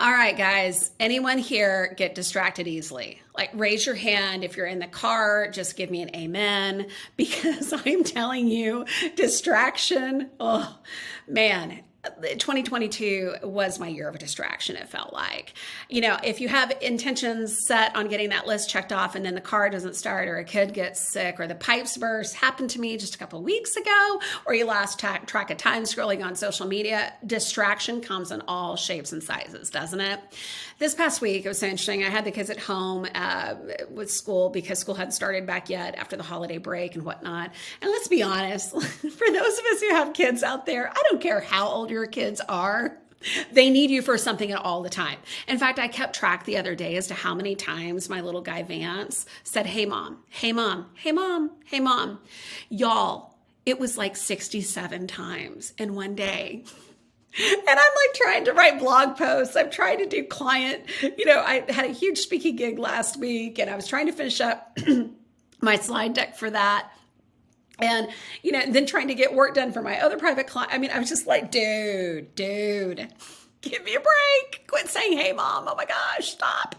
All right, guys, anyone here get distracted easily? Like, raise your hand if you're in the car, just give me an amen, because I'm telling you, distraction, oh man. 2022 was my year of a distraction, it felt like. You know, if you have intentions set on getting that list checked off and then the car doesn't start, or a kid gets sick, or the pipes burst, happened to me just a couple of weeks ago, or you lost track of time scrolling on social media, distraction comes in all shapes and sizes, doesn't it? This past week, it was so interesting. I had the kids at home with school because school hadn't started back yet after the holiday break and whatnot. And let's be honest, for those of us who have kids out there, I don't care how old your kids are. They need you for something all the time. In fact, I kept track the other day as to how many times my little guy Vance said, "Hey mom, hey mom, hey mom, hey mom." Y'all, it was like 67 times in one day. And I'm like trying to write blog posts. I'm trying to do client, I had a huge speaking gig last week and I was trying to finish up my slide deck for that. And, then trying to get work done for my other private client. I mean, I was just like, dude, give me a break. Quit saying, "Hey mom." Oh my gosh, stop.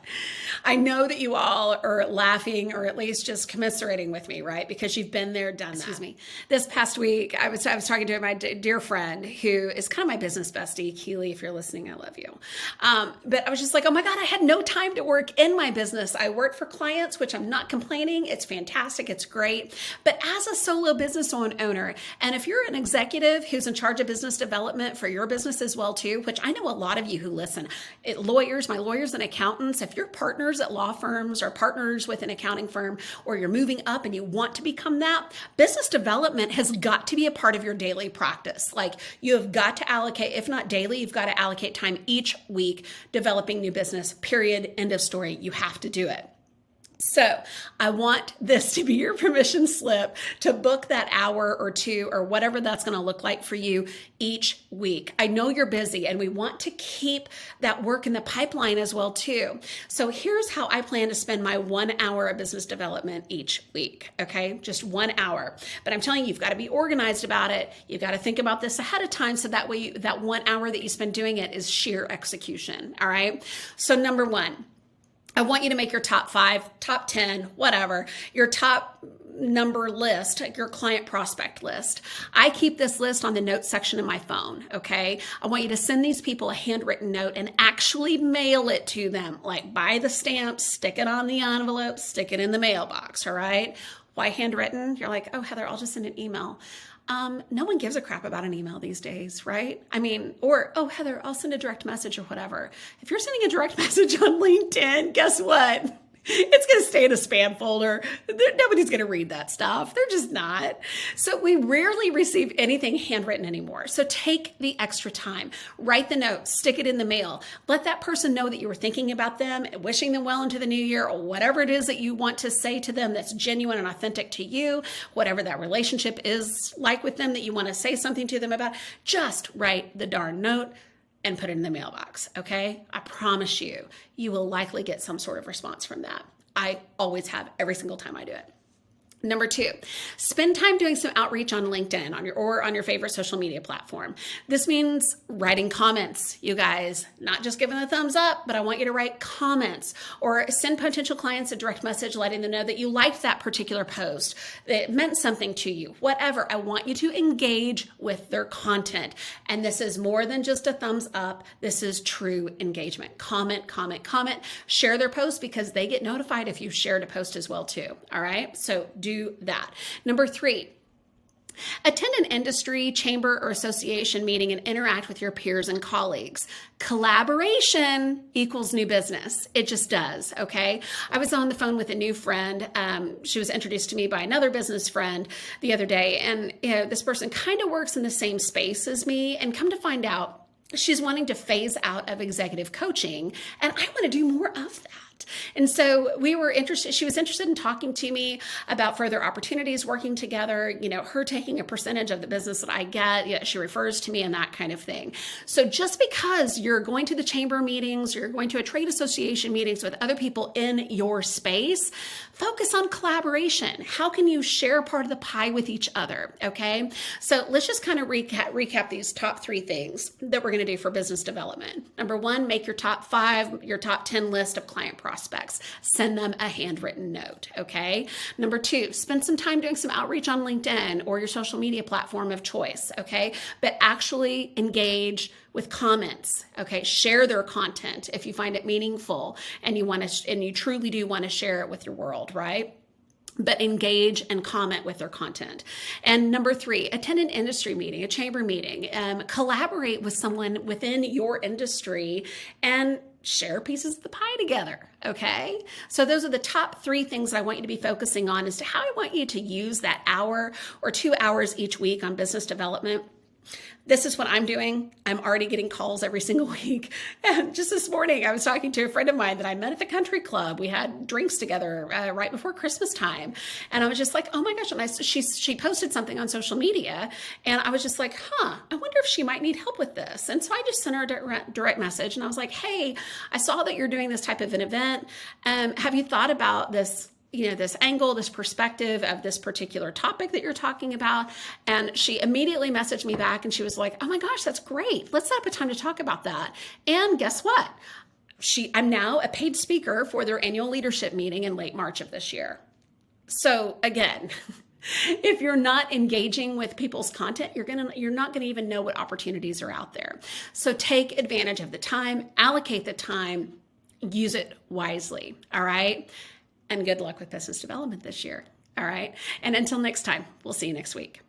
I know that you all are laughing or at least just commiserating with me, right? Because you've been there, done that. Excuse me. This past week, I was talking to my dear friend who is kind of my business bestie, Keely. If you're listening, I love you. But I was just like, oh my God, I had no time to work in my business. I work for clients, which I'm not complaining. It's fantastic. It's great. But as a solo business owner, and if you're an executive who's in charge of business development for your business as well too, which I know a lot of you who listen, my lawyers and accountants, if you're partners at law firms or partners with an accounting firm, or you're moving up and you want to become that, business development has got to be a part of your daily practice. Like, you have got to allocate, if not daily, you've got to allocate time each week developing new business, period, end of story. You have to do it. So I want this to be your permission slip to book that hour or two or whatever that's going to look like for you each week. I know you're busy and we want to keep that work in the pipeline as well too. So here's how I plan to spend my 1 hour of business development each week. Okay. Just 1 hour, but I'm telling you, you've got to be organized about it. You've got to think about this ahead of time. So that way that 1 hour that you spend doing it is sheer execution. All right. So number one, I want you to make your top 5, top 10, whatever, your top number list, your client prospect list. I keep this list on the notes section of my phone, okay? I want you to send these people a handwritten note and actually mail it to them. Like, buy the stamp, stick it on the envelope, stick it in the mailbox, all right? Why handwritten? You're like, oh, Heather, I'll just send an email. No one gives a crap about an email these days, right? I mean, or, oh, Heather, I'll send a direct message or whatever. If you're sending a direct message on LinkedIn, guess what? It's going to stay in a spam folder. Nobody's going to read that stuff. They're just not. So we rarely receive anything handwritten anymore. So take the extra time, write the note, stick it in the mail. Let that person know that you were thinking about them, wishing them well into the new year, or whatever it is that you want to say to them that's genuine and authentic to you, whatever that relationship is like with them that you want to say something to them about. Just write the darn note and put it in the mailbox, okay? I promise you, you will likely get some sort of response from that. I always have every single time I do it. Number 2, spend time doing some outreach on LinkedIn on your favorite social media platform. This means writing comments, you guys, not just giving a thumbs up, but I want you to write comments or send potential clients a direct message letting them know that you liked that particular post, that it meant something to you, whatever. I want you to engage with their content. And this is more than just a thumbs up. This is true engagement. Comment, comment, comment, share their post because they get notified if you shared a post as well too. All right. So do that. Number 3, attend an industry, chamber, or association meeting and interact with your peers and colleagues. Collaboration equals new business. It just does, okay? I was on the phone with a new friend. She was introduced to me by another business friend the other day, and this person kind of works in the same space as me, and come to find out, she's wanting to phase out of executive coaching, and I want to do more of that. And so we were interested, she was interested in talking to me about further opportunities working together, her taking a percentage of the business that I get, she refers to me and that kind of thing. So just because you're going to the chamber meetings, you're going to a trade association meetings with other people in your space, focus on collaboration. How can you share part of the pie with each other? Okay. So let's just kind of recap these top 3 things that we're going to do for business development. Number 1, make your top 5, your top 10 list of client prospects. Send them a handwritten note. Okay. Number 2, spend some time doing some outreach on LinkedIn or your social media platform of choice. Okay. But actually engage with comments. Okay. Share their content if you find it meaningful and you truly do want to share it with your world, right? But engage and comment with their content. And number 3, attend an industry meeting, a chamber meeting, collaborate with someone within your industry and share pieces of the pie together. Okay. So those are the top 3 things that I want you to be focusing on as to how I want you to use that hour or 2 hours each week on business development. This is what I'm doing. I'm already getting calls every single week. And just this morning, I was talking to a friend of mine that I met at the country club. We had drinks together right before Christmas time. And I was just like, oh my gosh. And she posted something on social media. And I was just like, I wonder if she might need help with this. And so I just sent her a direct message. And I was like, hey, I saw that you're doing this type of an event. Have you thought about this this angle, this perspective of this particular topic that you're talking about? And she immediately messaged me back and she was like, oh my gosh, that's great. Let's set up a time to talk about that. And guess what? I'm now a paid speaker for their annual leadership meeting in late March of this year. So again, if you're not engaging with people's content, you're not going to even know what opportunities are out there. So take advantage of the time, allocate the time, use it wisely. All right. And good luck with business development this year. All right. And until next time, we'll see you next week.